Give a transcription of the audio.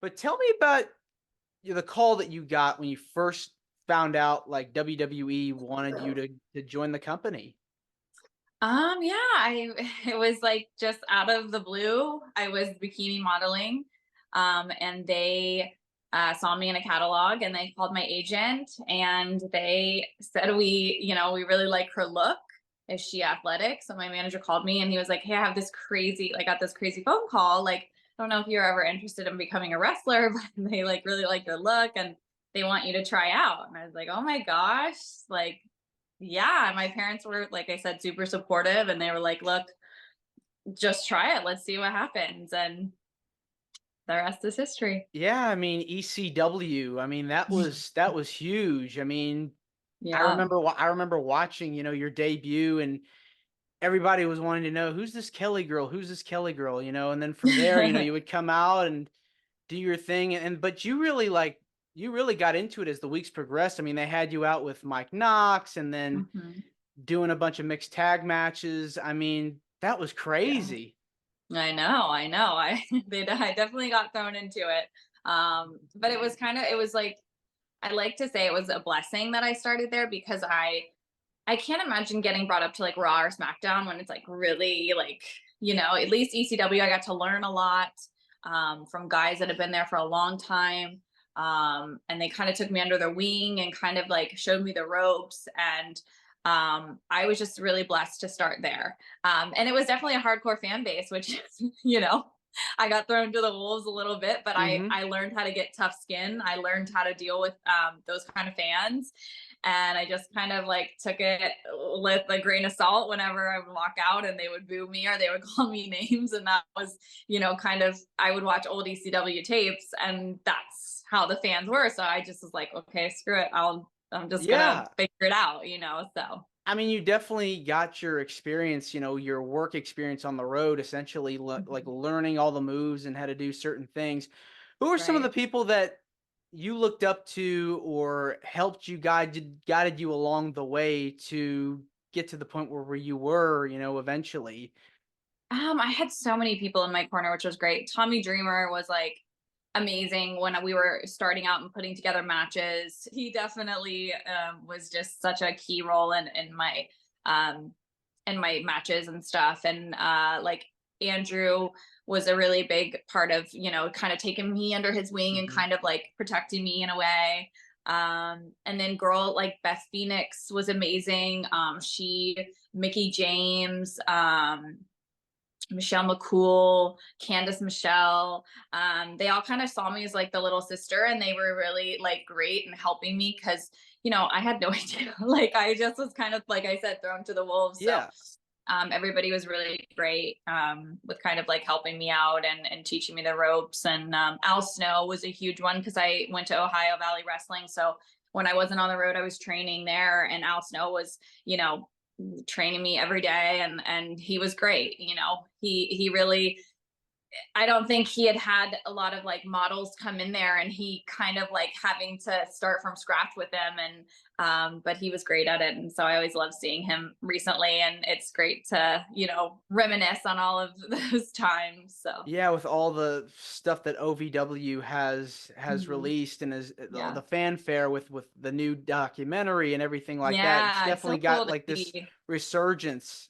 But tell me about the call that you got when you first found out like WWE wanted you to join the company. Yeah, I it was like just out of the blue. I was bikini modeling, and they saw me in a catalog, and they called my agent, and they said we really like her look. Is she athletic? So my manager called me, and he was like, "Hey, I have this crazy, like, got this crazy phone call. Like, I don't know if you're ever interested in becoming a wrestler, but they like really like your look, and they want you to try out." And I was like, "Oh my gosh!" Like, yeah, my parents were, like I said, super supportive, and they were like, "Look, just try it. Let's see what happens." And the rest is history. Yeah, I mean ECW. I mean that was huge. I mean, Yeah. I remember watching, your debut, and everybody was wanting to know who's this Kelly girl, who's this Kelly girl, and then from there, you would come out and do your thing, and but you really got into it as the weeks progressed. I mean, they had you out with Mike Knox and then Mhm. doing a bunch of mixed tag matches. I mean, that was Yeah. crazy. I know. I definitely got thrown into it. But it was like I like to say it was a blessing that I started there because I can't imagine getting brought up to like Raw or SmackDown when it's like really like, at least ECW, I got to learn a lot from guys that have been there for a long time. And they kind of took me under their wing and kind of like showed me the ropes. And I was just really blessed to start there. And it was definitely a hardcore fan base, which, you know, I got thrown to the wolves a little bit, but Mhm. I learned how to get tough skin. I learned how to deal with those kind of fans, and I just kind of like took it with a grain of salt whenever I would walk out and they would boo me or they would call me names. And that was, kind of, I would watch old ECW tapes and that's how the fans were. So I just was like, okay, screw it. I'm just gonna Yeah. figure it out, so. I mean, you definitely got your experience, your work experience on the road, essentially like Mhm. learning all the moves and how to do certain things. Who are some of the Right. people that you looked up to or helped you guided you along the way to get to the point where you were, eventually? I had so many people in my corner, which was great. Tommy Dreamer was like amazing when we were starting out and putting together matches. He definitely was just such a key role um, in my matches and stuff. And like Andrew was a really big part of kind of taking me under his wing and Mhm. kind of like protecting me in a way. And then girl like Beth Phoenix was amazing. Mickey James. Michelle McCool, Candace Michelle. They all kind of saw me as like the little sister, and they were really like great and helping me because I had no idea. Like I just was kind of like I said, thrown to the wolves. So Yeah. everybody was really great with kind of like helping me out and teaching me the ropes. And Al Snow was a huge one because I went to Ohio Valley Wrestling. So when I wasn't on the road, I was training there, and Al Snow was, training me every day, and he was great. He really, I don't think he had had a lot of like models come in there, and he kind of like having to start from scratch with them. And but he was great at it, and so I always love seeing him recently, and it's great to reminisce on all of those times. So Yeah, with all the stuff that OVW has mhm. released and is the Yeah, fanfare with the new documentary and everything like that, it's yeah, it's definitely so cool got to like this see. resurgence.